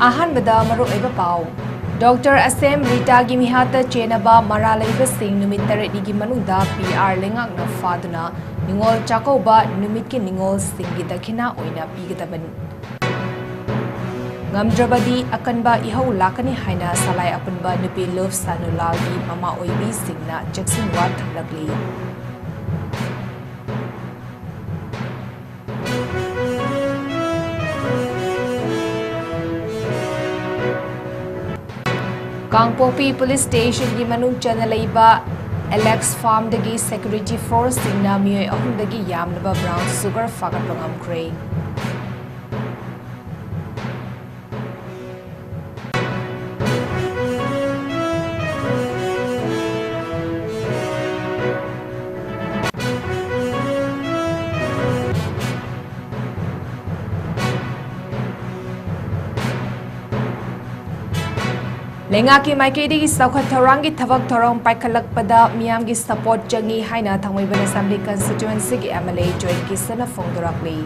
ꯑꯍꯥꯟꯕꯗ ꯃꯔꯨꯑꯣꯏꯕ ꯄꯥꯎ ꯗꯣꯛꯇꯔ ꯑꯁꯦꯝ ꯔꯤꯇꯥꯒꯤ ꯃꯤꯍꯥꯠꯇ ꯆꯦꯟꯅꯕ ꯃꯔꯥ ꯂꯩꯕꯁꯤꯡ ꯅꯨꯃꯤꯠ 8ꯅꯤꯒꯤ ꯃꯅꯨꯡꯗ PR ꯂꯩꯉꯥꯛꯅ ꯐꯥꯗꯨꯅ ꯅꯤꯡꯉꯣꯜ ꯆꯥꯛꯀꯧꯕ ꯅꯨꯃꯤꯠꯀꯤ ꯅꯤꯡꯉꯣꯜꯁꯤꯡꯒꯤ ꯗꯈꯤꯅꯥ ꯑꯣꯏꯅ ꯄꯤꯒꯗꯕꯅꯤ ꯉꯝꯗ꯭ꯔꯕꯗꯤ ꯑꯀꯟꯕ ꯏꯍꯧ ꯂꯥꯛꯀꯅꯤ ꯍꯥꯏꯅ ꯁꯂꯥꯏ ꯑꯄꯨꯟꯕ ꯅꯨꯄꯤ ꯂꯨꯞ ꯁꯥꯅꯨꯂꯥꯜꯒꯤ ꯃꯃꯥ ꯑꯣꯏꯕꯤꯁꯤꯡꯅ ꯆꯦꯛꯁꯤꯟꯋꯥ ꯊꯝꯂꯛꯂꯤ ꯀꯥꯡꯄꯣꯛꯄꯤ ꯄꯨꯂꯤꯁ ꯁ꯭ꯇꯦꯁꯟꯒꯤ ꯃꯅꯨꯡ ꯆꯟꯅ ꯂꯩꯕ ꯑꯦꯂꯦꯛꯁ ꯐꯥꯔꯝꯗꯒꯤ ꯁꯦꯀ꯭ꯌꯨꯔꯤꯇꯤ ꯐꯣꯔꯁꯁꯤꯡꯅ ꯃꯤꯑꯣꯏ 3ꯗꯒꯤ ꯌꯥꯝꯂꯕ ꯕ꯭ꯔꯥꯎꯟ ꯁꯨꯒꯔ ꯐꯥꯒꯠꯄ ꯉꯝꯈ꯭ꯔꯦ ꯂꯩꯉꯥꯛꯀꯤ ꯃꯥꯏꯀꯩꯗꯒꯤ ꯆꯥꯎꯈꯠ ꯊꯧꯔꯥꯡꯒꯤ ꯊꯕꯛ ꯊꯧꯔꯝ ꯄꯥꯏꯈꯠꯂꯛꯄꯗ ꯃꯤꯌꯥꯝꯒꯤ ꯁꯄꯣꯔꯠ ꯆꯪꯏ ꯍꯥꯏꯅ ꯊꯥꯡꯃꯩꯕꯟ ꯑꯦꯁꯦꯝꯕ꯭ꯂꯤ ꯀꯟꯁꯇꯤꯇ꯭ꯌꯨꯑꯦꯟꯁꯤꯒꯤ MLA ꯖꯣꯏꯀꯤꯁꯟꯅ ꯐꯣꯡꯗꯣꯔꯛꯂꯤ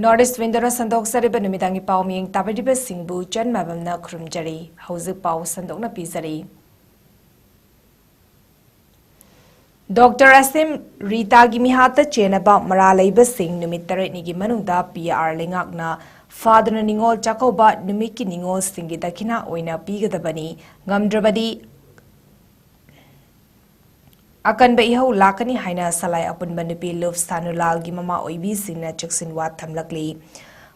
ꯅꯣꯔꯠ ꯏꯁꯠ ꯋꯤꯟꯗꯣꯅ ꯁꯟꯗꯣꯛꯆꯔꯤꯕ ꯅꯨꯃꯤꯗꯥꯡꯒꯤ ꯄꯥꯎ ꯃꯤꯌꯦꯡ ꯇꯥꯕꯤꯔꯤꯕꯁꯤꯡꯕꯨ ꯆꯟꯃꯕꯝꯅ ꯈꯨꯔꯨꯝꯖꯔꯤ ꯍꯧꯖꯤꯛ ꯄꯥꯎ ꯁꯟꯗꯣꯛꯅ ꯄꯤꯖꯔꯤ ꯗꯣꯛꯇꯔ ꯑꯁꯤꯝ ꯔꯤꯇꯥꯒꯤ ꯃꯤꯍꯥꯠꯇ ꯆꯦꯟꯅꯕ ꯃꯔꯥ ꯂꯩꯕꯁꯤꯡ ꯅꯨꯃꯤꯠ 8ꯅꯤꯒꯤ ꯃꯅꯨꯡꯗ PR ꯂꯩꯉꯥꯛꯅ ꯐꯥꯗꯨꯅ ꯅꯤꯡꯉꯣꯜ ꯆꯥꯛꯀꯧꯕ ꯅꯨꯃꯤꯠꯀꯤ ꯅꯤꯡꯉꯣꯜꯁꯤꯡꯒꯤ ꯗꯈꯤꯅꯥ ꯑꯣꯏꯅ ꯄꯤꯒꯗꯕꯅꯤ ꯉꯝꯗ꯭ꯔꯕꯗꯤ ꯑꯀꯟꯕ ꯏꯍꯧ ꯂꯥꯛꯀꯅꯤ ꯍꯥꯏꯅ ꯁꯂꯥꯏ ꯑꯄꯨꯟꯕ ꯅꯨꯄꯤ ꯂꯨꯞ ꯁꯥꯅꯨꯂꯥꯜꯒꯤ ꯃꯃꯥ ꯑꯣꯏꯕꯤꯁꯤꯡꯅ ꯆꯦꯛꯁꯤꯟꯋꯥ ꯊꯝꯂꯛꯂꯤ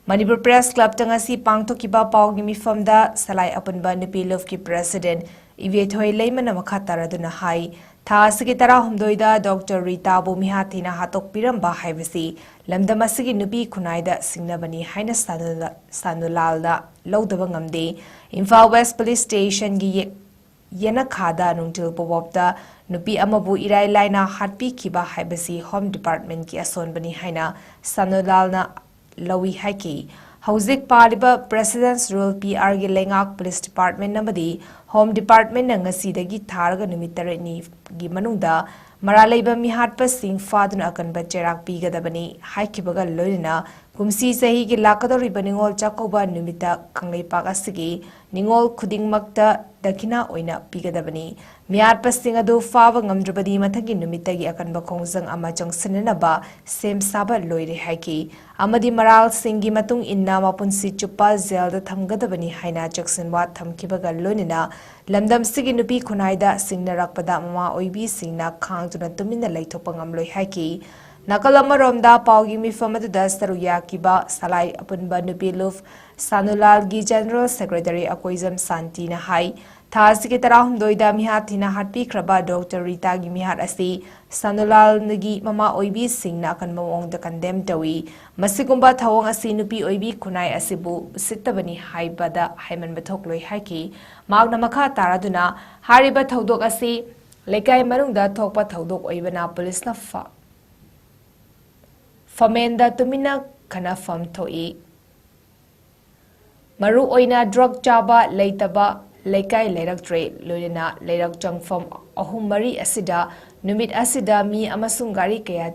ꯃꯅꯤꯄꯨꯔ ꯄ꯭ꯔꯦꯁ ꯀ꯭ꯂꯕꯇ ꯉꯁꯤ ꯄꯥꯡꯊꯣꯛꯈꯤꯕ ꯄꯥꯎꯒꯤ ꯃꯤꯐꯝꯗ ꯁꯂꯥꯏ ꯑꯄꯨꯟꯕ ꯅꯨꯄꯤ ꯂꯨꯞꯀꯤ ꯄ꯭ꯔꯦꯁꯤꯗꯦꯟꯠ ꯏꯕꯦꯊꯣꯏ ꯃꯈꯥ ꯇꯥꯔꯗꯨꯅ ꯍꯥꯏ ꯊꯥ ꯑꯁꯤꯒꯤ 19ꯗ ꯗꯣꯛꯇꯔ ꯔꯤꯇꯥꯕꯨ ꯃꯤꯍꯥꯠ ꯊꯤꯅ ꯍꯥꯠꯇꯣꯛꯄꯤꯔꯝꯕ ꯍꯥꯏꯕꯁꯤ ꯂꯝꯗꯝ ꯑꯁꯤꯒꯤ ꯅꯨꯄꯤ ꯈꯨꯟꯅꯥꯏꯗ ꯁꯤꯡꯅꯕꯅꯤ ꯍꯥꯏꯅ ꯁꯥꯅꯨꯂꯥꯜꯅ ꯂꯧꯗꯕ ꯉꯝꯗꯦ ꯏꯝꯐꯥꯜ ꯋꯦꯁꯠ ꯄꯨꯂꯤꯁ ꯁ꯭ꯇꯦꯁꯟꯒꯤ ꯌꯦꯅꯈꯥꯗ ꯅꯨꯡꯊꯤꯜ ꯄꯣꯕꯣꯞꯇ ꯅꯨꯄꯤ ꯑꯃꯕꯨ ꯏꯔꯥꯏ ꯂꯥꯏꯅ ꯍꯥꯠꯄꯤꯈꯤꯕ ꯍꯥꯏꯕꯁꯤ ꯍꯣꯝ ꯗꯤꯄꯥꯔꯠꯃꯦꯟꯠꯀꯤ ꯑꯁꯣꯟꯕꯅꯤ ꯍꯥꯏꯅ ꯁꯥꯅꯨꯂꯥꯜꯅ ꯂꯧꯏ ꯍꯥꯏꯈꯤ ꯍꯧꯖꯤꯛ ꯄꯥꯜꯂꯤꯕ ꯄ꯭ꯔꯦꯁꯤꯗꯦꯟꯠꯁ ꯔꯨꯜ PRꯒꯤ ꯂꯩꯉꯥꯛ ꯄꯨꯂꯤꯁ ꯗꯤꯄꯥꯔꯠꯃꯦꯟꯠ ꯑꯃꯗꯤ ꯍꯣꯝ ꯗꯤꯄꯥꯔꯠꯃꯦꯟꯠꯅ ꯉꯁꯤꯗꯒꯤ ꯊꯥꯔꯒ ꯅꯨꯃꯤꯠ 8ꯅꯤꯒꯤ ꯃꯅꯨꯡꯗ ꯃꯔꯥ ꯂꯩꯕ ꯃꯤꯍꯥꯠꯄꯁꯤꯡ ꯐꯥꯗꯨꯅ ꯑꯀꯟꯕ ꯆꯩꯔꯥꯛ ꯄꯤꯒꯗꯕꯅꯤ ꯍꯥꯏꯈꯤꯕꯒ ꯂꯣꯏꯅꯅ ꯀꯨꯝꯁꯤ ꯆꯍꯤꯒꯤ ꯂꯥꯛꯀꯗꯧꯔꯤꯕ ꯅꯤꯡꯉꯣꯜ ꯆꯥꯛꯀꯧꯕ ꯅꯨꯃꯤꯠꯇ ꯀꯪꯂꯩꯄꯥꯛ ꯑꯁꯤꯒꯤ ꯅꯤꯡꯉꯣꯜ ꯈꯨꯗꯤꯡꯃꯛꯇ ꯗꯈꯤꯅꯥ ꯑꯣꯏꯅ ꯄꯤꯒꯗꯕꯅꯤ ꯃꯤꯍꯥꯠꯄꯁꯤꯡ ꯑꯗꯨ ꯐꯥꯕ ꯉꯝꯗ꯭ꯔꯕꯗꯤ ꯃꯊꯪꯒꯤ ꯅꯨꯃꯤꯠꯇꯒꯤ ꯑꯀꯟꯕ ꯈꯣꯡꯖꯪ ꯑꯃ ꯆꯪꯁꯤꯟꯅꯅꯕ ꯁꯦꯝ ꯁꯥꯕ ꯂꯣꯏꯔꯦ ꯍꯥꯏꯈꯤ ꯑꯃꯗꯤ ꯃꯔꯥꯜꯁꯤꯡꯒꯤ ꯃꯇꯨꯡ ꯏꯟꯅ ꯃꯄꯨꯟꯁꯤ ꯆꯨꯞꯄ ꯖꯦꯜꯗ ꯊꯝꯒꯗꯕꯅꯤ ꯍꯥꯏꯅ ꯆꯦꯛꯁꯤꯟꯋꯥ ꯊꯝꯈꯤꯕꯒ ꯂꯣꯏꯅꯅ ꯂꯝꯗꯝꯁꯤꯒꯤ ꯅꯨꯄꯤ ꯈꯨꯟꯅꯥꯏꯗ ꯁꯤꯡꯅꯔꯛꯄꯗ ꯃꯃꯥ ꯑꯣꯏꯕꯤꯁꯤꯡꯅ ꯈꯥꯡꯗꯨꯅ ꯇꯨꯃꯤꯟꯅ ꯂꯩꯊꯣꯛꯄ ꯉꯝꯂꯣꯏ ꯍꯥꯏꯈꯤ ꯅꯥꯀꯜ ꯑꯃꯔꯣꯝꯗ ꯄꯥꯎꯒꯤ ꯃꯤꯐꯝ ꯑꯗꯨꯗ ꯁꯔꯨꯛ ꯌꯥꯈꯤꯕ ꯁꯂꯥꯏ ꯑꯄꯨꯟꯕ ꯅꯨꯄꯤ ꯂꯨꯞ ꯁꯥꯅꯨꯂꯥꯜꯒꯤ ꯖꯦꯅꯔꯦꯜ ꯁꯦꯀ꯭ꯔꯦꯇꯔꯤ ꯀꯩꯍꯨ ꯁꯥꯟꯇꯤꯅ ꯍꯥꯏ ꯊꯥ ꯑꯁꯤꯒꯤ 19ꯗ ꯃꯤꯍꯥꯠ ꯊꯤꯅ ꯍꯥꯠꯄꯤꯈ꯭ꯔꯕ ꯗꯣꯛꯇꯔ ꯔꯤꯇꯥꯒꯤ ꯃꯤꯍꯥꯠ ꯑꯁꯤ ꯁꯥꯅꯨꯂꯥꯜꯒꯤ ꯃꯃꯥ ꯑꯣꯏꯕꯤꯁꯤꯡꯅ ꯑꯀꯟꯕ ꯃꯑꯣꯡꯗ ꯀꯟꯗꯦꯝ ꯇꯧꯏ ꯃꯁꯤꯒꯨꯝꯕ ꯊꯧꯑꯣꯡ ꯑꯁꯤ ꯅꯨꯄꯤ ꯑꯣꯏꯕꯤ ꯈꯨꯟꯅꯥꯏ ꯑꯁꯤꯕꯨ ꯎꯁꯤꯠꯇꯕꯅꯤ ꯍꯥꯏꯕꯗ ꯍꯥꯏꯃꯟꯕ ꯊꯣꯛꯂꯣꯏ ꯍꯥꯏꯈꯤ ꯃꯍꯥꯛꯅ ꯃꯈꯥ ꯇꯥꯔꯗꯨꯅ ꯍꯥꯏꯔꯤꯕ ꯊꯧꯗꯣꯛ ꯑꯁꯤ ꯂꯩꯀꯥꯏ ꯃꯅꯨꯡꯗ ꯊꯣꯛꯄ ꯊꯧꯗꯣꯛ ꯑꯣꯏꯕꯅ ꯄꯨꯂꯤꯁꯅ ꯐꯃꯦꯟꯗ ꯇꯨꯃꯤꯟꯅ ꯈꯟꯅꯐꯝ ꯊꯣꯛꯏ ꯃꯔꯨ ꯑꯣꯏꯅ ꯗ꯭ꯔꯒ ꯆꯥꯕ ꯂꯩꯇꯕ ꯂꯩꯀꯥꯏ ꯂꯩꯔꯛꯇ꯭ꯔꯦ ꯂꯣꯏꯅꯅ ꯂꯩꯔꯛ ꯆꯪꯐꯝ 3-4 ꯑꯁꯤꯗ ꯅꯨꯃꯤꯠ ꯑꯁꯤꯗ ꯃꯤ ꯑꯃꯁꯨꯡ ꯒꯥꯔꯤ ꯀꯌꯥ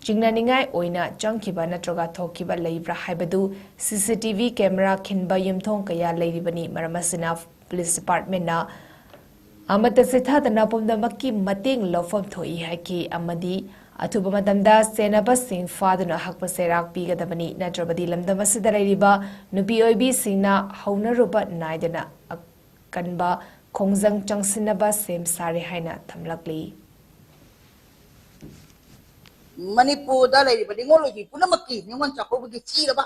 ꯆꯤꯡꯅꯅꯤꯡꯉꯥꯏ ꯑꯣꯏꯅ ꯆꯪꯈꯤꯕ ꯅꯠꯇ꯭ꯔꯒ ꯊꯣꯛꯈꯤꯕ ꯂꯩꯕ꯭ꯔꯥ ꯍꯥꯏꯕꯗꯨ CCTV ꯀꯦꯃꯦꯔꯥ ꯈꯤꯟꯕ ꯌꯨꯝꯊꯣꯡ ꯀꯌꯥ ꯂꯩꯔꯤꯕꯅꯤ ꯃꯔꯝ ꯑꯁꯤꯅ ꯄꯨꯂꯤꯁ ꯗꯤꯄꯥꯔꯠꯃꯦꯟꯠꯅ ꯑꯃꯠꯇ ꯆꯤꯊꯗꯅ ꯄꯨꯝꯅꯃꯛꯀꯤ ꯃꯇꯦꯡ ꯂꯧꯐꯝ ꯊꯣꯛꯏ ꯍꯥꯏꯈꯤ ꯑꯃꯗꯤ ꯑꯊꯨꯕ ꯃꯇꯝꯗ ꯆꯦꯟꯅꯕꯁꯤꯡ ꯐꯥꯗꯨꯅ ꯍꯛꯄ ꯆꯩꯔꯥꯛ ꯄꯤꯒꯗꯕꯅꯤ ꯅꯠꯇ꯭ꯔꯕꯗꯤ ꯂꯝꯗꯝ ꯑꯁꯤꯗ ꯂꯩꯔꯤꯕ ꯅꯨꯄꯤ ꯑꯣꯏꯕꯤꯁꯤꯡꯅ ꯍꯧꯅꯔꯨꯕ ꯅꯥꯏꯗꯅ ꯑꯀꯟꯕ ꯈꯣꯡꯖꯪ ꯆꯪꯁꯤꯟꯅꯕ ꯁꯦꯝ ꯁꯥꯔꯦ ꯍꯥꯏꯅ ꯊꯝꯂꯛꯂꯤ ꯃꯅꯤꯄꯨꯔꯗ ꯂꯩꯔꯤꯕ ꯅꯤꯡꯉꯣꯜ ꯑꯣꯏꯕꯤ ꯄꯨꯝꯅꯃꯛꯀꯤ ꯅꯤꯡꯉꯣꯜ ꯆꯥꯛꯀꯧꯕꯒꯤ ꯆꯤꯔꯕ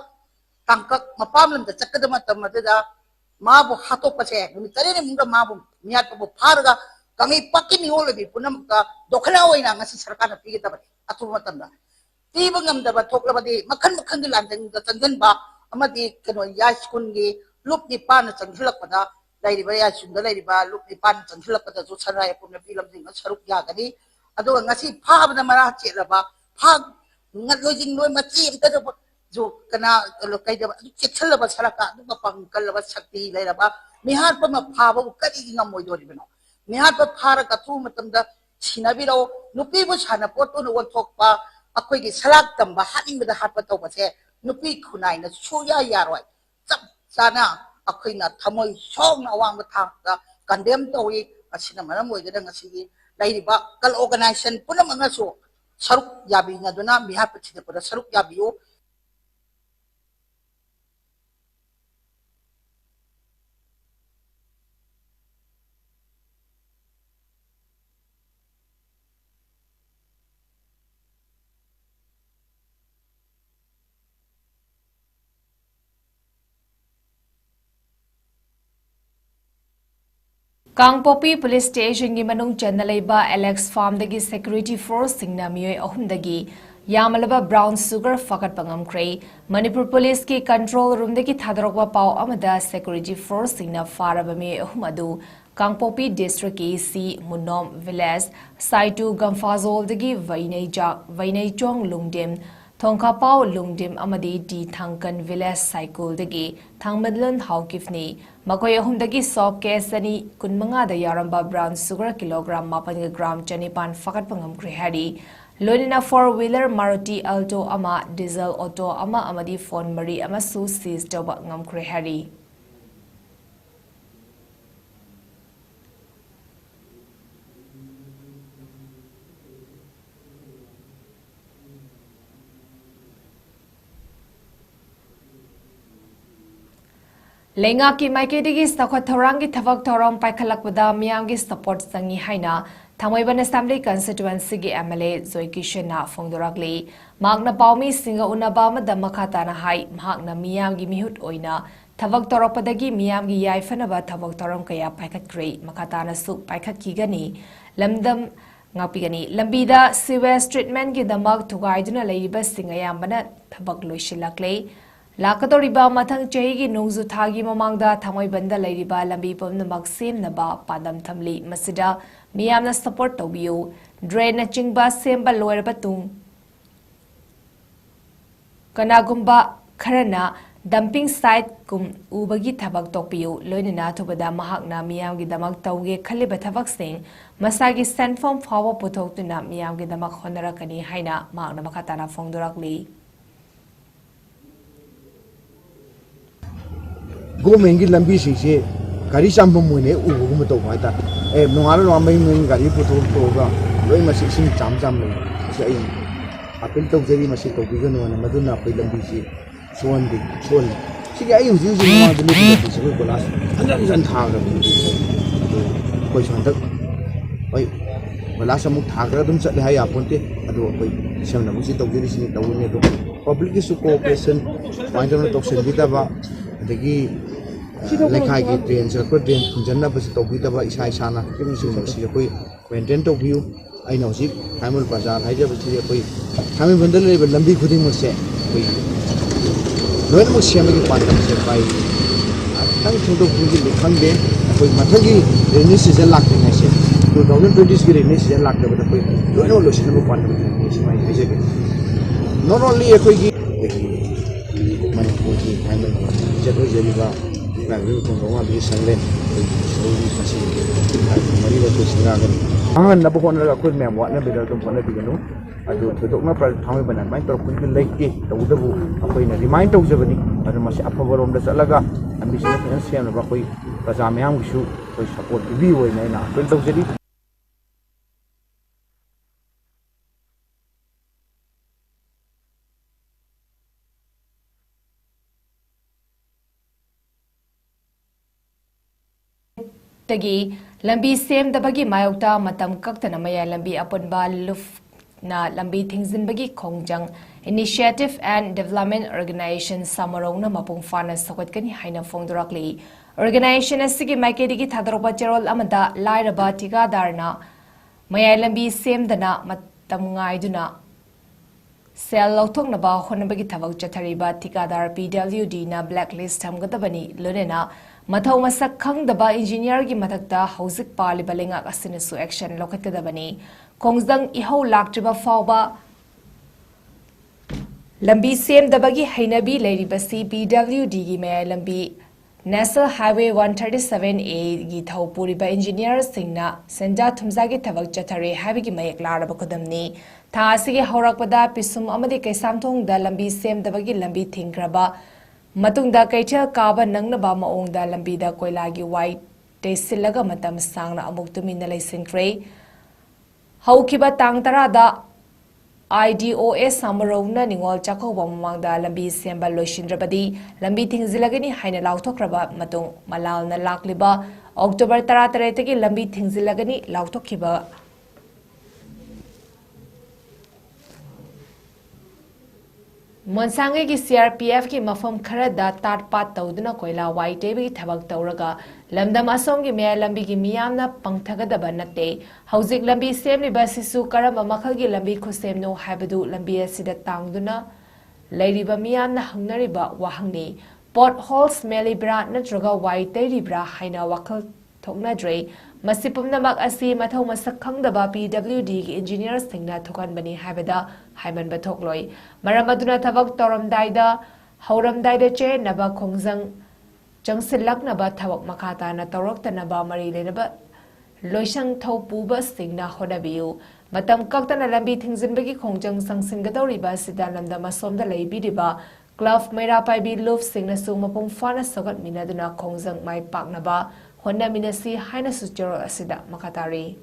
ꯇꯥꯡꯀꯛ ꯃꯄꯥꯝ ꯂꯝꯗ ꯆꯠꯀꯗꯕ ꯃꯇꯝ ꯑꯗꯨꯗ ꯃꯥꯕꯨ ꯍꯥꯠꯇꯣꯛꯄꯁꯦ ꯅꯨꯃꯤꯠ 8ꯅꯤ ꯃꯅꯨꯡꯗ ꯃꯥꯕꯨ ꯃꯤꯍꯥꯠꯄꯕꯨ ꯐꯥꯔꯒ ꯀꯪꯂꯩꯄꯥꯛꯀꯤ ꯅꯤꯡꯉꯣꯜ ꯑꯣꯏꯕꯤ ꯄꯨꯝꯅꯃꯛꯇ ꯗꯈꯤꯅꯥ ꯑꯣꯏꯅ ꯉꯁꯤ ꯁꯔꯀꯥꯔꯅ ꯄꯤꯒꯗꯕꯅꯤ ꯑꯊꯨꯕ ꯃꯇꯝꯗ ꯄꯤꯕ ꯉꯝꯗꯕ ꯊꯣꯛꯂꯕꯗꯤ ꯃꯈꯜ ꯃꯈꯜꯒꯤ ꯂꯥꯟꯗꯥꯡꯗ ꯆꯪꯁꯤꯟꯕ ꯑꯃꯗꯤ ꯌꯥꯏ ꯁ꯭ꯀꯨꯜꯒꯤ ꯂꯨꯞ 9ꯅ ꯆꯪꯁꯤꯜꯂꯛꯄꯗ ꯂꯩꯔꯤꯕ ꯌꯥꯏꯁꯨꯡꯗ ꯂꯩꯔꯤꯕ ꯂꯨꯞ ꯅꯤꯄꯥꯟ ꯆꯪꯁꯤꯜꯂꯛꯄꯗꯁꯨ ꯁꯂꯥꯏ ꯑꯄꯨꯟ ꯅꯨꯄꯤ ꯂꯝꯖꯤꯡꯅ ꯁꯔꯨꯛ ꯌꯥꯒꯅꯤ ꯑꯗꯨꯒ ꯉꯁꯤ ꯐꯥꯕꯗ ꯃꯔꯥ ꯆꯦꯠꯂꯕ ꯂꯣꯏꯖꯤꯡ ꯂꯣꯏ ꯃꯆꯤ ꯑꯃꯇꯗꯁꯨ ꯀꯅꯥ ꯀꯩꯗꯕ ꯆꯦꯛꯁꯤꯜꯂꯕ ꯁꯔꯀꯥ ꯑꯗꯨꯒ ꯄꯥꯡꯀꯜꯂꯕ ꯁꯛꯇꯤ ꯂꯩꯔꯕ ꯃꯤꯍꯥꯠꯄ ꯑꯃ ꯐꯥꯕꯕꯨ ꯀꯔꯤꯒꯤ ꯉꯝꯃꯣꯏꯗꯣꯔꯤꯕꯅꯣ ꯃꯤꯍꯥꯠꯄ ꯐꯥꯔꯒ ꯑꯊꯨꯕ ꯃꯇꯝꯗ ꯁꯤꯅꯕꯤꯔꯛꯎ ꯅꯨꯄꯤꯕꯨ ꯁꯥꯟꯅꯄꯣꯠꯇꯨꯅ ꯑꯣꯟꯊꯣꯛꯄ ꯑꯩꯈꯣꯏꯒꯤ ꯁꯂꯥꯛ ꯇꯝꯕ ꯍꯥꯠꯅꯤꯡꯕꯗ ꯍꯥꯠꯄ ꯇꯧꯕꯁꯦ ꯅꯨꯄꯤ ꯈꯨꯟꯅꯥꯏꯅ ꯁꯨꯌꯥ ꯌꯥꯔꯣꯏ ꯆꯞ ꯆꯥꯅ ꯑꯩꯈꯣꯏꯅ ꯊꯃꯣꯏ ꯁꯣꯛꯅ ꯑꯋꯥꯡꯕ ꯊꯥꯛꯇ ꯀꯟꯗꯦꯝ ꯇꯧꯏ ꯑꯁꯤꯅ ꯃꯔꯝ ꯑꯣꯏꯗꯨꯅ ꯉꯁꯤꯒꯤ ꯂꯩꯔꯤꯕ ꯀꯜ ꯑꯣꯔꯒꯅꯥꯏꯖꯦꯁꯟ ꯄꯨꯝꯅꯃꯛꯅꯁꯨ ꯁꯔꯨꯛ ꯌꯥꯕꯤꯅꯗꯨꯅ ꯃꯤꯍꯥꯠꯄ ꯊꯤꯗꯣꯛꯄꯗ ꯁꯔꯨꯛ ꯌꯥꯕꯤꯌꯨ ꯀꯥꯡꯄꯣꯛꯄꯤ ꯄꯨꯂꯤꯁ ꯁ꯭ꯇꯦꯁꯟꯒꯤ ꯃꯅꯨꯡ ꯆꯟꯅ ꯂꯩꯕ ꯑꯦꯂꯦꯛꯁ ꯐꯥꯔꯝꯗꯒꯤ ꯁꯦꯀ꯭ꯌꯨꯔꯤꯇꯤ ꯐꯣꯔꯁꯁꯤꯡꯅ ꯃꯤꯑꯣꯏ 3ꯗꯒꯤ ꯌꯥꯝꯂꯕ ꯕ꯭ꯔꯥꯎꯟ ꯁꯨꯒꯔ ꯐꯒꯠꯄ ꯉꯝꯈ꯭ꯔꯦ꯫ ꯃꯅꯤꯄꯨꯔ ꯄꯨꯂꯤꯁꯀꯤ ꯀꯟꯇ꯭ꯔꯣꯜ ꯔꯨꯝꯗꯒꯤ ꯊꯥꯗꯣꯔꯛꯄ ꯄꯥꯎ ꯑꯃꯗ ꯁꯦꯀ꯭ꯌꯨꯔꯤꯇꯤ ꯐꯣꯔꯁꯁꯤꯡꯅ ꯐꯥꯔꯕ ꯃꯤꯑꯣꯏ 3 ꯑꯗꯨ ꯀꯥꯡꯄꯣꯛꯄꯤ ꯗꯤꯁꯇ꯭ꯔꯤꯛꯀꯤ ꯁꯤ ꯃꯨꯅꯣꯝ ꯚꯤꯂꯦꯖ ꯁꯥꯏꯇꯨ ꯒꯝꯐꯥꯖꯣꯜꯗꯒꯤ ꯚꯩꯅꯩꯆꯣꯡ ꯂꯨꯡꯗꯤꯝ ꯊꯣꯡꯈꯥꯄꯥꯎ ꯂꯨꯡꯗꯤꯝ ꯑꯃꯗꯤ ꯗꯤ ꯊꯥꯡꯀꯟ ꯚꯤꯂꯦꯖ ꯁꯥꯏꯀꯨꯜꯗꯒꯤ ꯊꯥꯡꯃꯗꯂꯨꯟ ꯍꯥꯎꯀꯤꯐꯅꯤ꯫ ꯃꯈꯣꯏ 3ꯗꯒꯤ ꯁꯣꯞ ꯀꯦꯁ 215ꯗ ꯌꯥꯎꯔꯝꯕ ꯕ꯭ꯔꯥꯎꯟ ꯁꯨꯒꯔ ꯀꯤꯂꯣꯒ꯭ꯔꯥꯝ 9ꯒ ꯒ꯭ꯔꯥꯝ 900 ꯐꯒꯠꯄ ꯉꯝꯈ꯭ꯔꯦ ꯍꯥꯏꯔꯤ꯫ ꯂꯣꯏꯅꯅ 4-wheeler ꯃꯥꯔꯨꯇꯤ ꯑꯜꯇꯣ ꯑꯃ, ꯗꯤꯖꯜ ꯑꯣꯇꯣ ꯑꯃ ꯑꯃꯗꯤ ꯐꯣꯟ 3 ꯑꯃꯁꯨ ꯁꯤꯖ ꯇꯧꯕ ꯉꯝꯈ꯭ꯔꯦ ꯍꯥꯏꯔꯤ꯫ ꯂꯩꯉꯥꯛꯀꯤ ꯃꯥꯏꯀꯩꯗꯒꯤ ꯆꯥꯎꯈꯠ ꯊꯧꯔꯥꯡꯒꯤ ꯊꯕꯛ ꯊꯧꯔꯝ ꯄꯥꯏꯈꯠꯂꯛꯄꯗ ꯃꯤꯌꯥꯝꯒꯤ ꯁꯄꯣꯔꯠ ꯆꯪꯏ ꯍꯥꯏꯅ ꯊꯥꯡꯃꯩꯕꯟ ꯑꯦꯁꯦꯝꯕ꯭ꯂꯤ ꯀꯟꯁꯇꯤꯇꯨꯑꯦꯟꯁꯤꯒꯤ MLA ꯖꯣꯏꯀꯤꯁꯟꯅ ꯐꯣꯡꯗꯣꯔꯛꯂꯤ꯫ ꯃꯍꯥꯛꯅ ꯄꯥꯎꯃꯤꯁꯤꯡꯒ ꯎꯅꯕ ꯑꯃꯗ ꯃꯈꯥ ꯇꯥꯅ ꯍꯥꯏ ꯃꯍꯥꯛꯅ ꯃꯤꯌꯥꯝꯒꯤ ꯃꯤꯍꯨꯠ ꯑꯣꯏꯅ ꯊꯕꯛ ꯇꯧꯔꯛꯄꯗꯒꯤ ꯃꯤꯌꯥꯝꯒꯤ ꯌꯥꯏꯐꯅꯕ ꯊꯕꯛ ꯊꯧꯔꯝ ꯀꯌꯥ ꯄꯥꯏꯈꯠꯈ꯭ꯔꯦ, ꯃꯈꯥ ꯇꯥꯅꯁꯨ ꯄꯥꯏꯈꯠꯈꯤꯒꯅꯤ꯫ ꯂꯝꯕꯤꯗ ꯁꯤꯋꯦꯖ ꯇ꯭ꯔꯤꯠꯃꯦꯟꯠꯒꯤꯗꯃꯛ ꯊꯨꯒꯥꯏꯗꯨꯅ ꯂꯩꯔꯤꯕꯁꯤꯡ ꯑꯌꯥꯝꯕꯅ ꯊꯕꯛ ꯂꯣꯏꯁꯤꯜꯂꯛꯂꯦ꯫ ꯂꯥꯛꯀꯗꯧꯔꯤꯕ ꯃꯊꯪ ꯆꯍꯤꯒꯤ ꯅꯣꯡꯖꯨ ꯊꯥꯒꯤ ꯃꯃꯥꯡꯗ ꯊꯥꯡꯃꯩꯕꯟꯗ ꯂꯩꯔꯤꯕ ꯂꯝꯕꯤ ꯄꯨꯝꯅꯃꯛ ꯁꯦꯝꯅꯕ ꯄꯥꯟꯗꯝ ꯊꯝꯂꯤ꯫ ꯃꯁꯤꯗ ꯃꯤꯌꯥꯝꯅ ꯁꯄꯣꯔꯠ ꯇꯧꯕꯤꯌꯨ꯫ ꯗ꯭ꯔꯦꯟꯅꯆꯤꯡꯕ ꯁꯦꯝꯕ ꯂꯣꯏꯔꯕ ꯇꯨꯡ ꯀꯅꯥꯒꯨꯝꯕ ꯈꯔꯅ ꯗꯝꯄꯤꯡ ꯁꯥꯏꯠ ꯎꯕꯒꯤ ꯊꯕꯛ ꯇꯧꯕꯤꯌꯨ꯫ ꯂꯣꯏꯅꯅ ꯑꯊꯨꯕꯗ ꯃꯍꯥꯛꯅ ꯃꯤꯌꯥꯝꯒꯤꯗꯃꯛ ꯇꯧꯒꯦ ꯈꯜꯂꯤꯕ ꯊꯕꯛꯁꯤꯡ ꯃꯁꯥꯒꯤ ꯁꯦꯟꯐꯝ ꯐꯥꯎꯕ ꯄꯨꯊꯣꯛꯇꯨꯅ ꯃꯤꯌꯥꯝꯒꯤꯗꯃꯛ ꯍꯣꯠꯅꯔꯛꯀꯅꯤ ꯍꯥꯏꯅ ꯃꯍꯥꯛꯅ ꯃꯈꯥ ꯇꯥꯅ ꯐꯣꯡꯗꯣꯔꯛꯂꯤ꯫ ꯒꯣꯔꯃꯦꯟꯒꯤ ꯂꯝꯕꯤꯁꯤꯡꯁꯦ ꯒꯥꯔꯤ ꯆꯥꯝꯐꯝ ꯑꯣꯏꯅ ꯎꯕꯒꯨꯝꯕ ꯇꯧꯕ ꯍꯥꯏꯇꯥꯔꯦ꯫ ꯅꯣꯡꯉꯥꯜꯂ ꯃꯩ ꯒꯥꯔꯤ ꯄꯨꯊꯣꯛꯑꯒ ꯂꯣꯏ ꯃꯁꯤ ꯏꯁꯤꯡ ꯆꯥꯝ ꯂꯩ꯫ ꯃꯁꯤ ꯑꯩ ꯑꯄꯤꯜ ꯇꯧꯖꯔꯤ, ꯃꯁꯤ ꯇꯧꯕꯤꯒꯅꯨꯅ, ꯃꯗꯨꯅ ꯑꯩꯈꯣꯏ ꯂꯝꯕꯤꯁꯤ ꯁꯣꯛꯍꯜꯂꯤ꯫ ꯁꯤꯒꯤ ꯑꯩ ꯍꯧꯖꯤꯛ ꯃꯃꯥꯡꯗ ꯂꯦꯞꯄꯤꯕꯁꯤ ꯑꯩꯈꯣꯏ ꯀꯣꯏꯂꯥꯁ ꯍꯟꯖꯟ ꯊꯥꯈ꯭ꯔꯕꯅꯤ꯫ ꯑꯗꯣ ꯑꯩꯈꯣꯏꯁꯨ ꯍꯟꯗꯛ ꯍꯣꯏ ꯀꯣꯏꯂꯥꯁ ꯑꯃꯨꯛ ꯊꯥꯈ꯭ꯔꯒ ꯑꯗꯨꯝ ꯆꯠꯂꯦ ꯍꯥꯏ ꯌꯥꯄꯣꯟꯇꯦ꯫ ꯑꯗꯣ ꯑꯩꯈꯣꯏ ꯁꯦꯝꯅꯕꯁꯤ ꯇꯧꯖꯔꯤꯁꯤꯅꯤ ꯇꯧꯒꯅꯤ꯫ ꯑꯗꯣ ꯄꯕ꯭ꯂꯤꯛꯀꯤꯁꯨ ꯀꯣꯑꯣꯄꯔꯦꯁꯟ ꯁꯨꯃꯥꯏꯅ ꯇꯧꯅ ꯇꯧꯁꯤꯟꯕꯤꯗꯕ, ꯑꯗꯒꯤ ꯂꯩꯀꯥꯏꯒꯤ ꯗ꯭ꯔꯦꯟ ꯆꯠꯄ ꯗ꯭ꯔꯦꯟ ꯊꯤꯡꯖꯤꯟꯅꯕꯁꯤ ꯇꯧꯕꯤꯗꯕ, ꯏꯁꯥꯅ ꯁꯤꯒꯨꯝꯕꯁꯤ ꯑꯩꯈꯣꯏ ꯃꯦꯟꯇꯦꯟ ꯇꯧꯕꯤꯌꯨ꯫ ꯑꯩꯅ ꯍꯧꯖꯤꯛ ꯊꯥꯡꯃꯩꯕꯟ ꯕꯖꯥꯔ ꯍꯥꯏꯖꯕꯁꯤꯗꯤ ꯑꯩꯈꯣꯏ ꯊꯥꯡꯃꯩꯕꯟꯗ ꯂꯩꯔꯤꯕ ꯂꯝꯕꯤ ꯈꯨꯗꯤꯡꯃꯛꯁꯦ ꯑꯩꯈꯣꯏ ꯂꯣꯏꯅꯃꯛ ꯁꯦꯝꯕꯒꯤ ꯄꯥꯟꯗꯝꯁꯦ ꯄꯥꯏ꯫ ꯈꯤꯇꯪ ꯊꯤꯡꯗꯣꯛ ꯊꯤꯡꯖꯤꯟꯗꯤ ꯈꯪꯗꯦ꯫ ꯑꯩꯈꯣꯏ ꯃꯊꯪꯒꯤ ꯔꯦꯅꯤ ꯁꯤꯖꯟ ꯂꯥꯛꯇ꯭ꯔꯤꯉꯩꯁꯦ 2020ꯒꯤ ꯔꯦꯅꯤ ꯁꯤꯖꯟ ꯂꯥꯛꯇꯕꯗ ꯑꯩꯈꯣꯏ ꯂꯣꯏꯅꯃꯛ ꯂꯣꯏꯁꯤꯟꯅꯕ ꯄꯥꯟꯗꯝ ꯊꯝꯃꯤ ꯁꯨꯃꯥꯏꯅ ꯍꯥꯏꯖꯒꯦ꯫ ꯅꯣꯠ ꯑꯣꯟꯂꯤ ꯑꯩꯈꯣꯏꯒꯤ ꯃꯅꯤꯄꯨꯔꯒꯤ ꯊꯥꯡꯃꯩꯕꯟ ꯏꯖꯠ ꯑꯣꯏꯖꯔꯤꯕ ꯂꯥꯏꯔꯕ ꯈꯨꯡꯒꯪ ꯁꯪꯂꯦꯟ ꯑꯩꯈꯣꯏꯒꯤ ꯃꯁꯤ ꯃꯔꯤꯗ ꯑꯩꯈꯣꯏ ꯁꯪꯒꯥꯒꯅꯤ ꯃꯥꯡꯍꯟꯅꯕ ꯍꯣꯠꯅꯔꯒ ꯑꯩꯈꯣꯏ ꯃꯌꯥꯝ ꯋꯥꯠꯅꯕꯤꯗ ꯑꯗꯨꯝ ꯍꯣꯠꯅꯕꯤꯒꯅꯨ꯫ ꯑꯗꯨ ꯊꯣꯏꯗꯣꯛꯅ ꯊꯥꯡꯃꯩꯕꯟ ꯑꯗꯨꯃꯥꯏꯅ ꯇꯧꯔꯛꯄꯗꯤ ꯂꯩꯇꯦ, ꯇꯧꯕꯇꯕꯨ ꯑꯩꯈꯣꯏꯅ ꯔꯤꯃꯥꯏꯟ ꯇꯧꯖꯕꯅꯤ꯫ ꯑꯗꯨ ꯃꯁꯤ ꯑꯐꯕꯔꯣꯝꯗ ꯆꯠꯂꯒ ꯂꯝꯕꯤꯁꯤꯡ ꯐꯖꯅ ꯁꯦꯝꯅꯕ ꯑꯩꯈꯣꯏ ꯄ꯭ꯔꯖꯥ ꯃꯌꯥꯝꯒꯤꯁꯨ ꯑꯩꯈꯣꯏ ꯁꯄꯣꯔꯠ ꯄꯤꯕꯤꯌꯨ ꯑꯣꯏꯅ ꯑꯩꯅ ꯑꯄꯤꯜ ꯇꯧꯖꯔꯤ꯫ ꯂꯝꯕꯤ ꯁꯦꯝꯗꯕꯒꯤ ꯃꯥꯌꯣꯛꯇ ꯃꯇꯝ ꯀꯛꯇꯅ ꯃꯌꯥꯏ ꯂꯝꯕꯤ ꯑꯄꯨꯟꯕ ꯂꯨꯞꯅ ꯂꯝꯕꯤ ꯊꯤꯡꯖꯤꯟꯕꯒꯤ ꯈꯣꯡꯖꯪ ꯏꯅꯤꯁꯤꯌꯦꯇꯤꯚ ꯑꯦꯟड ꯗꯦꯚꯂꯞꯃꯦꯟꯠ ꯑꯣꯔꯒꯅꯥꯏꯖꯦꯁꯟ ꯁꯃꯔꯧꯅ ꯃꯄꯨꯡ ꯐꯥꯅ ꯁꯧꯒꯠꯀꯅꯤ ꯍꯥꯏꯅ ꯐꯣꯡꯗꯣꯔꯛꯂꯤ꯫ ꯑꯣꯔꯒꯅꯥꯏꯖꯦꯁꯟ ꯑꯁꯤꯒꯤ ꯃꯥꯏꯀꯩꯗꯒꯤ ꯊꯥꯗꯣꯔꯛꯄ ꯆꯦꯔꯣꯜ ꯑꯃꯗ ꯂꯥꯏꯔꯕ ꯊꯤꯀꯥꯗꯥꯔꯅ ꯃꯌꯥꯏ ꯂꯝꯕꯤ ꯁꯦꯝꯗꯅ ꯃꯇꯝ ꯉꯥꯏꯗꯨꯅ ꯁꯦꯜ ꯂꯧꯊꯣꯛꯅꯕ ꯍꯣꯠꯅꯕꯒꯤ ꯊꯕꯛ ꯆꯠꯊꯔꯤꯕ ꯊꯤꯀꯥꯗꯥꯔ PWDꯅ ꯕ꯭ꯂꯦꯛ ꯂꯤꯁꯠ ꯊꯝꯒꯗꯕꯅꯤ꯫ ꯂꯣꯏꯅꯅ Mathau masak khangdaba engineer gi mathakta hauzik paliba lengak asinasu action lokhatkadabani. ꯈꯣꯡꯖꯪ ꯏꯍꯧ ꯂꯥꯛꯇ꯭ꯔꯤꯕ ꯐꯥꯎꯕ ꯂꯝꯕꯤ ꯁꯦꯝꯗꯕꯒꯤ ꯍꯩꯅꯕꯤ ꯂꯩꯔꯤꯕꯁꯤ PWD ꯒꯤ ꯃꯌꯥꯏ ꯂꯝꯕꯤ National Highway 137A ꯒꯤ ꯊꯧ ꯄꯨꯔꯤꯕ ꯏꯟꯖꯤꯅꯤꯌꯔꯁꯤꯡꯅ ꯁꯦꯟꯖꯥ ꯊꯨꯝꯖꯥꯒꯤ ꯊꯕꯛ ꯆꯠꯊꯔꯦ ꯍꯥꯏꯕꯒꯤ ꯃꯌꯦꯛ ꯂꯥꯔꯕ ꯈꯨꯗꯝꯅꯤ. ꯊꯥ ꯑꯁꯤꯒꯤ ꯍꯧꯔꯛꯄꯗ ꯄꯤꯁꯨꯝ ꯑꯃꯗꯤ ꯀꯩꯁꯥꯝꯊꯣꯡꯗ ꯂꯝꯕꯤ ꯁꯦꯝꯗꯕꯒꯤ ꯂꯝꯕꯤ ꯊꯤꯡꯈ꯭ꯔꯕ ꯃꯇꯨꯡꯗ ꯀꯩꯊꯦꯜ ꯀꯥꯕ ꯅꯪꯅꯕ ꯃꯑꯣꯡꯗ ꯂꯝꯕꯤꯗ ꯀꯣꯏꯂꯥꯒꯤ ꯋꯥꯏ ꯇꯩꯁꯤꯜꯂꯒ ꯃꯇꯝ ꯁꯥꯡꯅ ꯑꯃꯨꯛ ꯇꯨꯃꯤꯟꯅ ꯂꯩꯁꯤꯟꯈ꯭ꯔꯦ. ꯍꯧꯈꯤꯕ ꯇꯥꯡ 10ꯗ IDOS Samarona Ningol Chakhoba Mamangda Lambi Semba Loishindrabadi Lambi Thingzilagani Haina Lautokraba Matung Malalna Lakliba October 13 Lambi Thingzilagani Lautokiba Monsange ki CRPF ki mafam kharada tat pat tawduna koila wai tebi thabak tawraga lamdam asom gi me lambi gi miyamna pangthagadaba natte hauzik lambi semli basisu karama makhal gi lambi khusemno haibadu lambi asida tangduna leiriba miyamna hangnariba wahangni potholes melibra natraga wai teribra haina wakhal thoknadre masipumnamak asi mathau masak khangdaba PWD gi engineers thingna thokanbani haibada haimanba thokloi maramaduna thabak toramdaida hauramdaida che naba khongjang changsilaknaba thabak makhata na toroktanaba mari lenaba loisang thau puba singna hodabiu matam kaktana lambi thingzinbagi khongjang sangsingadoriba sidalamda masomda leibiriba club maira paibi love singna sumapum fana sogat minaduna khongjang mai paknaba Honda Minasi Haina Sujaro Asida Makatari.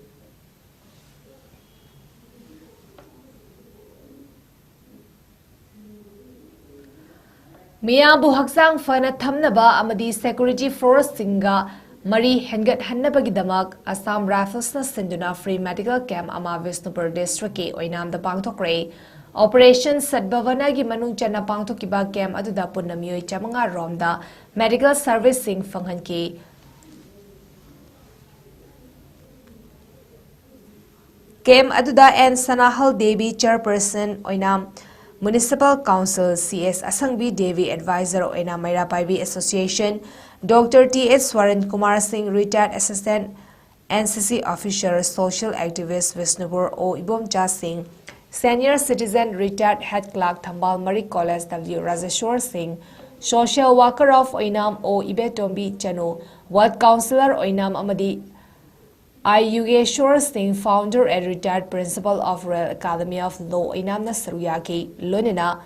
Miyabu Haksang Fana Thamnaba Amadi Security Force Singa Mari Hengat Hannabagi Damak Assam Rifles na Sinduna Free Medical Camp Ama Visnupur District ke Oinam the Pangtokre Operation Sadbhavana gi Manung Chana Pangtokiba Camp Aduda Punamyoi Chamanga Romda Medical Servicing Fanghan ke Kem Aduda and Sanahal Devi Chairperson Oinam Municipal Council CS Asangbi Devi Advisor Oinam Maira Paibi Association Dr. T.H. Swaran Kumar Singh Retired Assistant NCC Officer Social Activist Visnupur O Ibomcha Singh Senior Citizen Retired Head Clerk Thambal Mari College W. Rajeshwar Singh Social Worker of Oinam O Ibetombi Chanu Ward Councillor Oinam Amadi 𝐶𝐢𝐯𝐬 Singh, founder and retired principal of Royal Academy of Law Inamna Saruyaki, Lunina,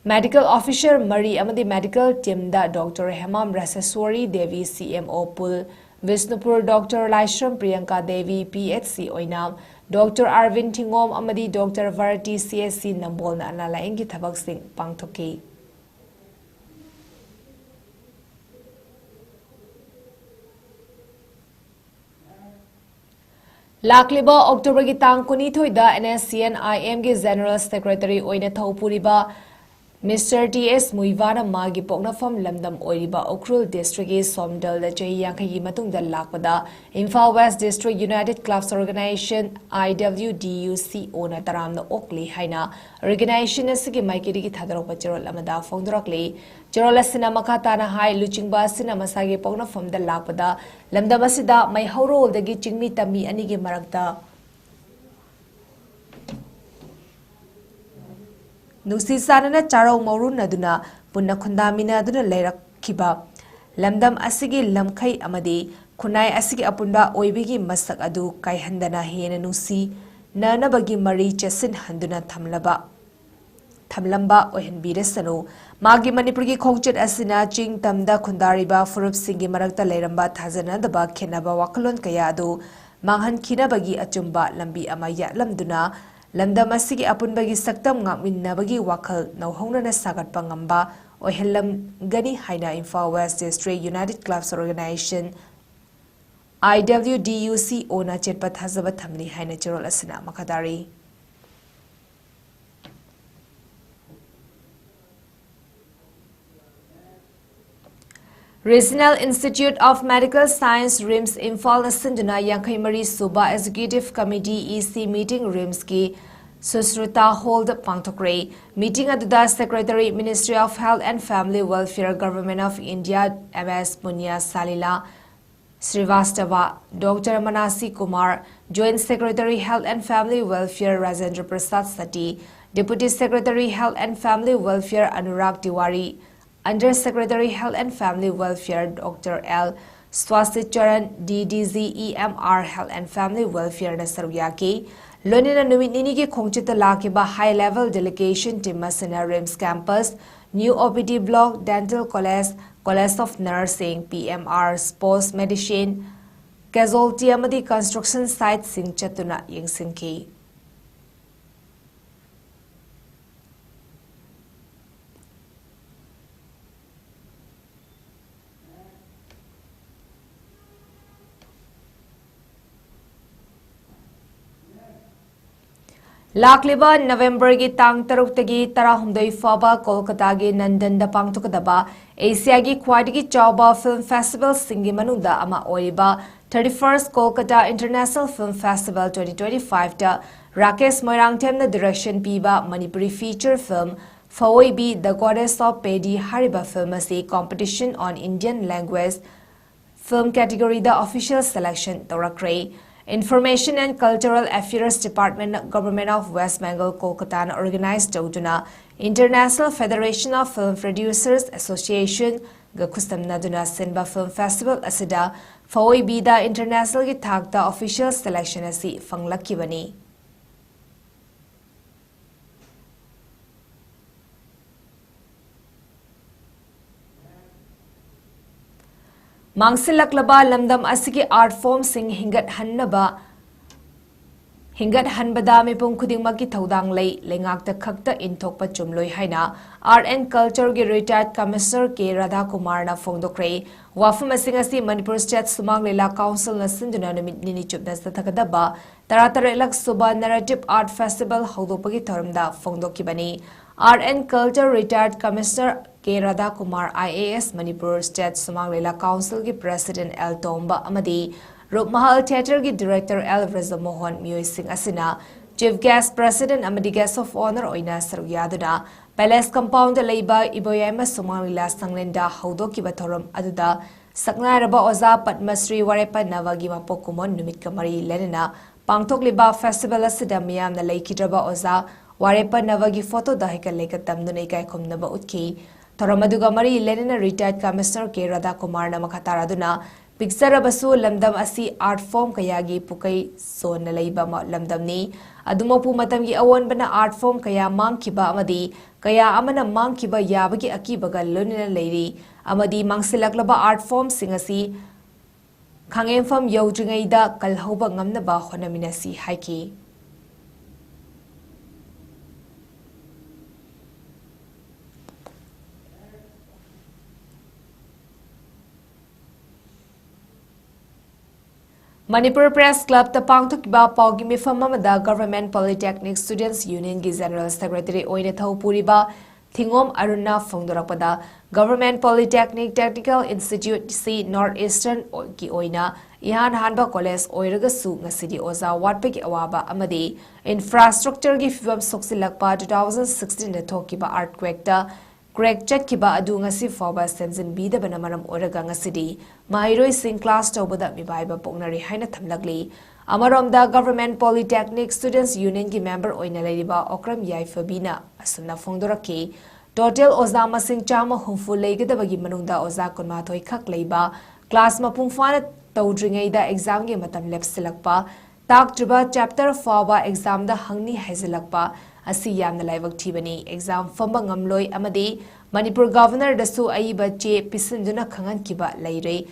medical officer Mari Amadi medical team da Dr. Hemam Raseswari Devi CMO Pul, Visnupur Dr. Laishram Priyanka Devi PHC Oinam, Dr. Arvind Tingom Amadi Dr. Varati CSC Nambol na Analaingi Thabak Singh Pangtoki. Lakliba October ki tang kunithoida NSCN-IM ki General Secretary oina thaupuriba Mr. T.S. Muivana Magi Poknafam Lamdam Oiriba Ukrul District is Somdal the Yankagi Matung the Lakpada Imphal West District United Clubs Organization IWDUC Ona Taram the Oakley Haina Organization Siki Maikiri Tadaropa Gerol Amada Fondrakli Jerolasina Makatana High Luchingba Sina Masagi Poknafam the Lakpada Lamdamasida my horo the Giching me Tami Anigi Marakta Nusi Sanana Charo Morun Naduna, Puna Kundamina Duna Lera Kiba, Lamdam Asigi Lamkai Amadi, Kunai Asigi Apunda Oibigi Masak Adu, Kai Handana Hena Nusi, Nana Bagi Mari Chesin Handuna Tamlamba Ohen Biresano, Magi Manipuri Kongchet Asina, Ching Tamda Kundariba, Furup Singi Marakta Leramba, Tazana the Bak Kenaba Wakalon Kayado, Manghan Kina Bagi Achumba, Lambi Amaya Lamduna, Lamda Masigi Apunbagi Saktam Nabagi Wakal, Nauhona Sagat Pangamba, Ohelam Gani Haina Imphal West District United Clubs Organization IWDUC Ona Chetpat Hazabat Hamni Haina Jerol Asina Makadari. Regional Institute of Medical Science RIMS Imphal Sinduna Yankai Mari Suba Executive Committee EC meeting RIMS ki Susruta hold pangthokre meeting aduda Secretary Ministry of Health and Family Welfare Government of India MS Punya Salila Srivastava, Dr. Manasi Kumar, Joint Secretary Health and Family Welfare Rajendra Prasad Sati, Deputy Secretary Health and Family Welfare Anurag Tiwari, Under Secretary Health and Family Welfare Dr. L. Swasitcharan, DDZEMR Health and Family Welfare Nasaruyaki, Lonina Numitini ki Khongchita Lakiba High Level Delegation Team Masina RIMS Campus, New OPD Block, Dental College, College of Nursing, PMR, Sports Medicine, Casualty Amadi Construction Site Sing Chatuna Yingsinki. Lakliba November gi tang taruk tagi tarahumdoi faba Kolkata gi Nandanda pangtukadaba Asia gi khwaidagi chawba film festival singi manungda ama oiba 31st Kolkata International Film Festival 2025 da Rakesh Moirangthemna direction piba Manipuri feature film Fawoibi The Goddess of Pedi Hariba film asi competition on Indian language film category the official selection torakre. Information and Cultural Affairs Department Government of West Bengal Kolkata organized Doduna International Federation of Film Producers Association Gakustam Naduna Sinba Film Festival Asida Fawai Bida International ki thakta official selection asi fanglakibani. Mangsilaklaba lamdam asigi art form sing hingat hanbada mipum khudingmaki thodang lei lengakta khakta inthokpa chumloi haina Art and Culture gi retired Commissioner 𝐶 Kumar na phongdokre wafum asing asi Manipur State Sumang Lila Council na sinduna numit nini chupna sathakadaba taratarelak suba narrative art festival hodopagi thoramda phongdokibani Art and Culture retired Commissioner 𝐶 Kumar IAS Manipur State Sumang Lila Council gi President L Tomba amadi Rupmahal Theatre gi Director L Razamohan Mioy Singh asina Chief Guest President amadi Guest of Honor oina saruyaduna Palace Compound leiba Iboyama Sumang Lila Sanglenda haudokiba thoram aduda saknaraba oza Padmasri Warepa Navagi mapokumon numit kamari lenina pangthokliba festival asida miyamna leikidraba oza Warepa Navagi photo dahika lekatamdunai kai khumnaba utki Toramaduga Mari Lenina retired Commissioner 𝐶 Kumar na makataraduna picture basu lamdam asi art form kayagi pukai son leiba lamdamni adumopu matamgi awon bana art form kaya mangkiba amadi kaya amana mangkiba yabagi akibaga lonina leiri amadi mangsilaklaba art form singasi khangemfam yawjingaida kalhoba ngamnaba honaminasi haiki Manipur Press Club the pangthokba pawgi mifam amada Government Polytechnic Students Union gi General Secretary oina thaupuriba Thingom Aruna phongdorakpada Government Polytechnic Technical Institute C Northeastern ki oina ihan hanba college oiraga su ngasidi oza watpegi awaba amadi infrastructure gi fibam soksilakpa 2016 da thokiba earthquake ta Crack Chatkiba adu ngasi fawba sensin bida banamaram oraga ngasidi mahiroi sing class tobada mibaiba poknari haina thamlagli amaromda Government Polytechnic Students Union ki member oina leiriba 𝐶𝐲𝐰𝐕 na asumna phongdoraki total oza masing chama humfu leigadabagi manungda oza kunmathoi khak leiba class mapungfana tawdringaida exam ge matam lepsilakpa taktriba chapter fawba exam da hangni haisilakpa asi yamna laibak thibani exam famba ngamloi amadi Manipur Governor dasu aiba che pisinduna khangan kiba leire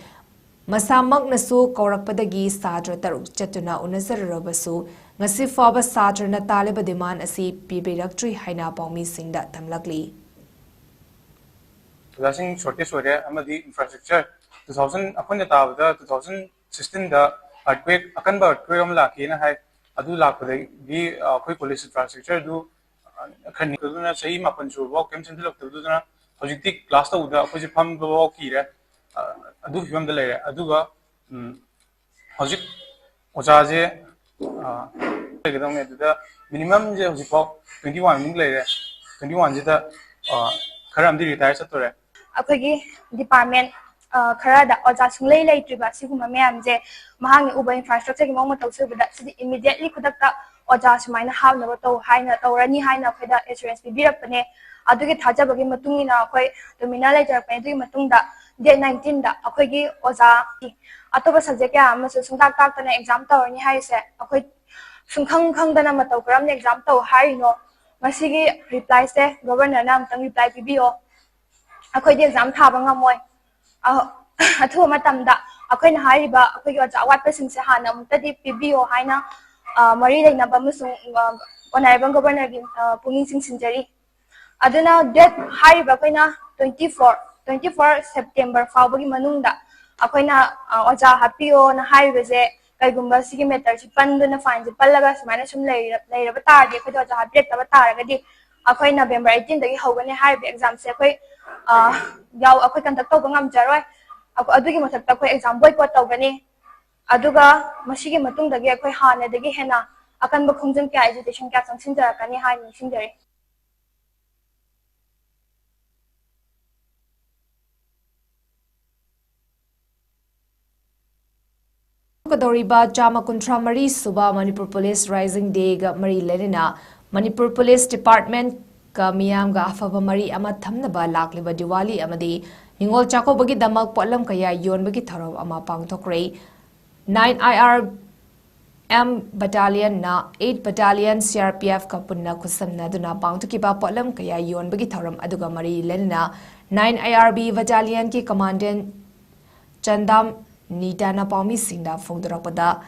masamak nasu kaurakpadagi sadra taruk chatuna unazarabasu ngasi faba sadra na taliba demand asi pibiraktrui haina pawmi singda thamlakli Lasing shortage ore amadi infrastructure 2000 apun ta 2016 da earthquake akanba earthquake am lakina hai adu lakpade gi khoi police infrastructure du khani duna sahi mapan sur walk kem sin lak duna hojikti class ta uda khoi pham walk ki re adu phim da le aduga hojik oja je minimum je hujipok 21 ming leire 21 jita kharam di retire satore akhoi department kharada oja sunglei leitriba siguma meyam je mahang uba infrastructure gi mong tawsubada sidi immediately khudakta oja sumaina hawna to haina tawrani haina khoida assurance bibirapne adugi thajabagi matungina akhoi terminal leitarapne adugi matungda day 19 da akhoi gi oja atoba subject ya amasu sungtak tak tana exam tawrani haise akhoi sungkhang khang dana mataw karam exam taw haino masigi reply se governor nam tang reply pibio akhoi di exam thaba ngamoi athu matamda akhoi na hariba akhoi ga jawat pasing se hana mutadi pibio haina mari leina ba musung honorable governor gi punging sing sinjari aduna date hariba koina 24 September fawbagi manungda akhoi na oja hapio na hariba je kaigumba sigi meter si panduna fine ji pallaga sumana sum leira batadi akhoi oja hapret ta bataraga di akhoi November 18 dagi hogane hariba exam se akhoi yaw akhoi conduct tawba ngamjaroi adugi mathakta akhoi exam boycott tawgani aduga masigi matungdagi akhoi hana dagi hena akanba khongjam kya education kya changsinjarakani hai nisingjari Kadoriba Chama Kuntra Mari Suba Manipur Police Rising Day ga Mari Lenina Manipur Police Department ka miyam ga afaba mari ama thamnaba lakliba Diwali amadi ningol chakobagi damak polam kaya yonbagi tharaw ama pangthokre 9 IRM battalion na 8 battalion CRPF ka punna kusamna duna pangthokiba polam kaya yonbagi tharam aduga mari lenina 9 IRB battalion ki commandant Chandam Nitana Pami Singda Fongdurapada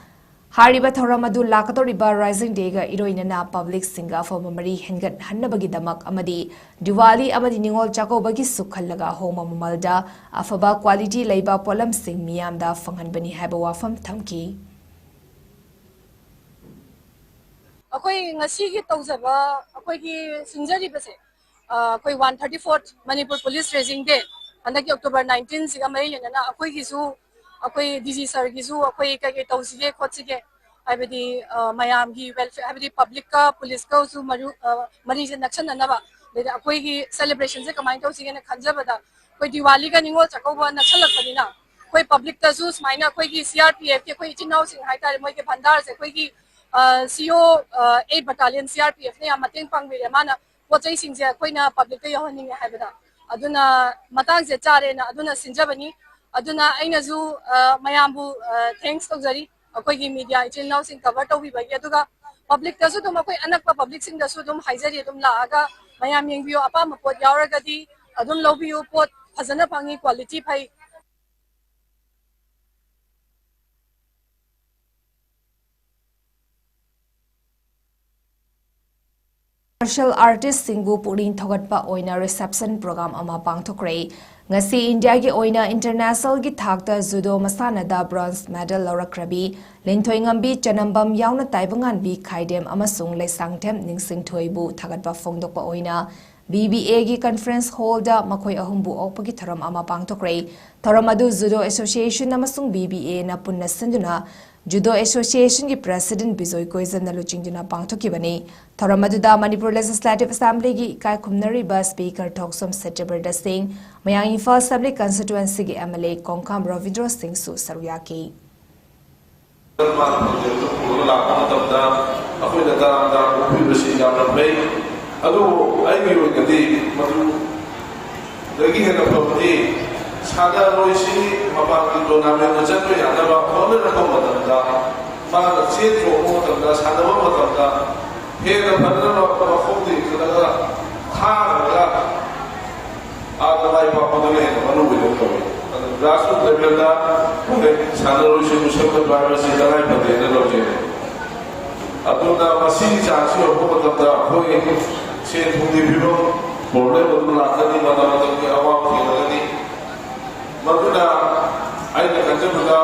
Hariba Thoramadu Lakatoriba Rising Day ga Iroinana Public Singa for Memory Hengat Hanabagi Damak Amadi Diwali Amadi Ningol Chako Bagi Sukhalaga Homa Mamalda Afaba Quality Labor Polam Sing Miamda Fanganbani Habawafam Tamki Akoi ngasi gi tawjaba akoi gi sinjari base akoi 134th Manipur Police Rising Day andaki October 19 siga mai lenana akoi gi su akoi DG sir gi su akoi kai tawsige khotsige abedi mayam gi welfare abedi public ka police ka su mari je nakshan anaba le akoi gi celebration je kamai tawsige na khanjabada koi Diwali ga ningol chakwa nakshan lakpanina koi public ta su smaina koi gi CRPF ke koi chinau sing haitare moi ke bhandar se koi gi CO 8 battalion CRPF ne amating pangbire mana pochai singje koina public ta yohaning haibada aduna matang je chare na aduna sinjabani aduna aina zu mayambu thanks to jari akoi gi media itin now sing cover to bi ba aduga public ta su dum akoi anakpa public sing da su dum haijari dum la aga mayam yengbiyo apa ma pot yauraga di adum lobiyo pot phajana phangi quality phai Martial artist Singbu Purin Thogatpa Oina reception program ama pangthokre ngasi India gi Oina international gi thakta judo masana da bronze medal lawrakrabi lengthoingambi chanambam yauna taibangan bi khaidem amasung leisangthem ningsing thoibu thagatpa fongdokpa Oina BBA gi conference hall da makhoi ahumbu okpagi tharam ama pangthokre tharamadu judo association amasung BBA na punna sinduna Judo Association ki President Bijoy Koizan Naluchingduna Pangthokibani Thoramadu Manipur Legislative Assembly ki Kai Khumnariba Speaker Thoksom Setyabarda Singh Mayang Imphal Assembly Constituency ki MLA Kongkham Ravindra Singh Su Saruyaki Sada roisi mapaki tournament ajan ko yana ba khole na ko matanda ma che jo mo matanda sada ba matanda he na bhanna na ko khodi kada tha ga adamai pa padale manu bido ko grassroots level da pune sada roisi musabba driver se dalai pade na loje aduna masi chansi ko matanda khoi che thudi bido borde badla kadi matanda ki awam ki Maduna, I the Kanjamada,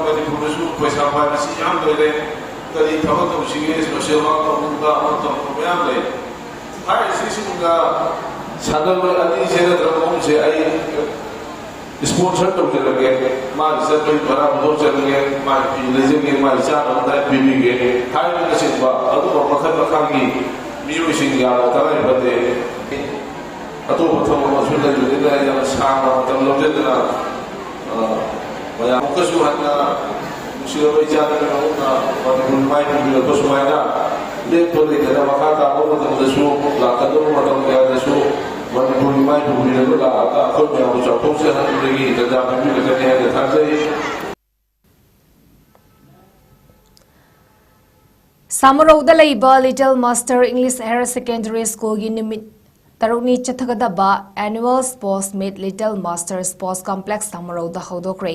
the Purusu, Pesapa, Siambe, the Tabato, Shigis, Mashela, Muda, Family. I see Suga, Sadama, and Senator Momse, sponsor तौजरगे मागी चतपी भरा दोजरगे मागी लेजगे मागी चानमदा पीबीगे हाइबनचिंबा अदुबा मखल मखांगी मियोइसिंग यानो तराई बदे अतोप थम असुल जुलिना या साना मतम लौजदना मया मुकसु हन्ना मुसिरो इजादना उना मनपुर माइ पीबी बसुमाइना लेपले दना मखा का मददसु लाकदो मतम यादसु मनपुर माइ पीबी ला का खोल में चौथों से हटुगी ददा पीबी करने है थाजे Samarauda laiba Little Master English Higher Secondary School gi nimit tarukni chathagadaba annual sports meet Little Master Sports Complex Samarauda hodokre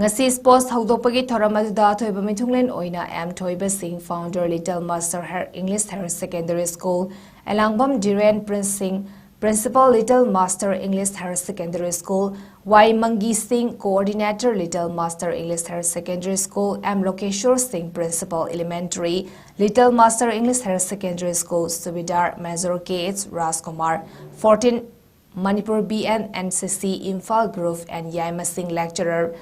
ngasi sports hodopagi thoramadda thoiba mithunglen oina M Thoiba Singh founder Little Master English Higher Secondary School Elangbam Dhiren Prince Singh Principal Little Master English Higher Secondary School Y Mangi Singh Coordinator Little Master English Higher Secondary School M Lokeshwar Singh Principal Elementary Little Master English Higher Secondary School Subidar Major K.H. Rajkumar 14 Manipur BN NCC Imphal Group and Yaima Singh Lecturer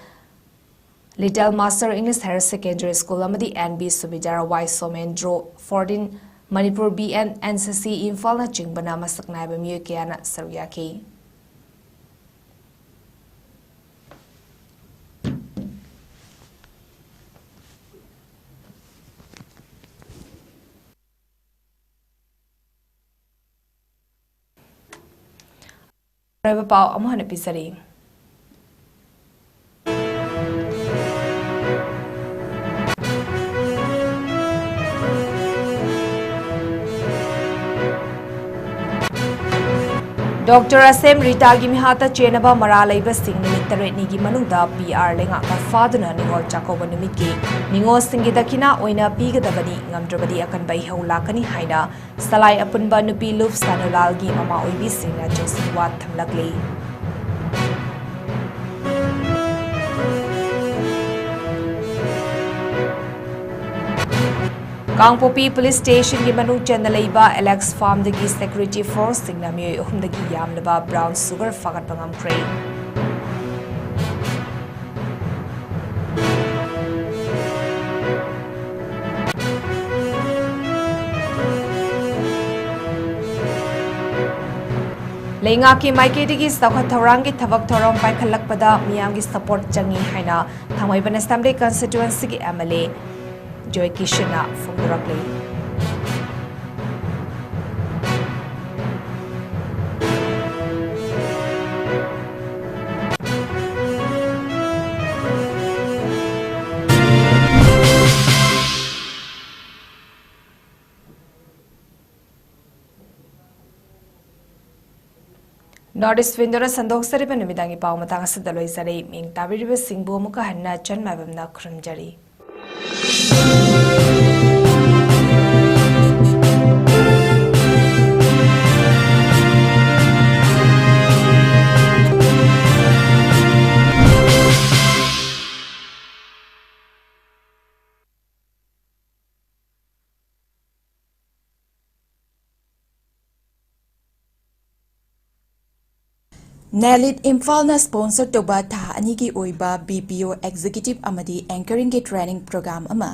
Little Master English Higher Secondary School Amadi NB Subidar Y Somendro 14 Manipur BN NCC Imphal na chingbana masaknai ba miyo kaya na saryaki Reba pau amo hana pisari Dr. Asem Rita Gimihata Chenaba Maralaiba Singh Nimitare Nigi Manunda PR Lenga Faduna Ningol Chakoba Numiki Ningo Singidakina Oina Pigadabani Ngamdrabadi Akan Bai Haulakani Haina Salai Apunba Nupi Luf Sanulalgi Mama Oibi Singna Josin Wat Thamlakli Kangpopi Police Station gi manung chenalaiba Alex Farm dagi Security Force singna miyoi ahum dagi yamlaba brown sugar fagat pangam kray Lenga ki maike dagi sakhat thorangi thabak thorom pai khalakpada miyam gi support changi haina thamai ban assembly constituency gi MLA Joy Kishana from Durakli. Northeast Windora Sandok Sariba Numidangi Pau Matanga Sadaloi Sari Ming Tabiriba Singbo Muka Hanna Chan Mabamna Krumjari. Nalit Imphal na sponsor toba tha ani ki oiba BPO executive amadi anchoring ke training program ama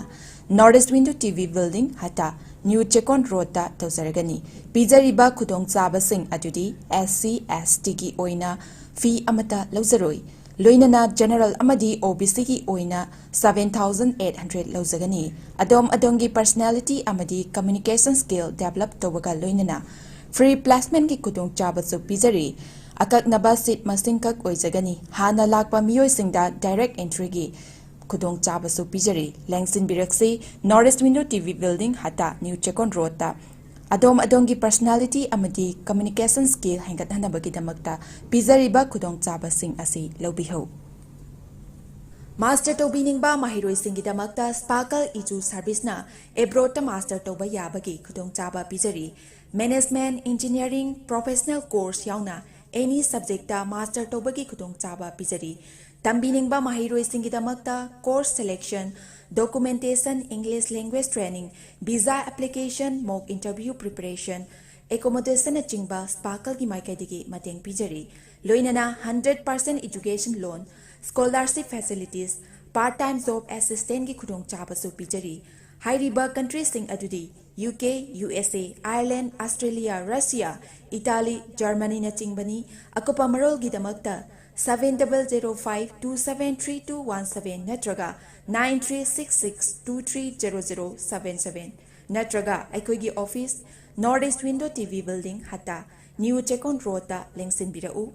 Northeast Window TV building hata New Chekon Road ta tawzaragani pijariba khudong chaba sing adudi SC ST ki oina fee amata lawzaroi loinana general amadi OBC ki oina 7800 lawzagani adom adongi personality amadi communication skill develop tobaga loinana free placement ki khudong chaba su pijari Akak nabasit masingkak oizagani hana lakpa miyoy singda direct entry gi kudong chaba su pijari lengsin biraksi Northeast Window TV building hata New Chekon Road ta adom adongi personality amadi communication skill hangat hanabagi damakta pijari ba kudong chaba sing asi lobiho Master Tobining ba mahiroi singi damakta Sparkle Iju service na abroad ta master toba yabagi kudong chaba pijari management engineering professional course yauna any subject ta master tobagi kudong chaba pijari tambining ba mahiroi singi damakta course selection documentation English language training visa application mock interview preparation accommodation chingba sparkle ki maikaidigi mateng pijari loinana 100% education loan scholarship facilities part-time job assistant ki khudong chabasu pijari hairiba countries sing adudi UK, USA, Ireland, Australia, Russia, Italy, Germany na chingbani akopa marol gi damakta 7005273217 natraga 9366230077 natraga aikoigi office Northeast Window TV Building hata New Chekon Road ta lengsin birau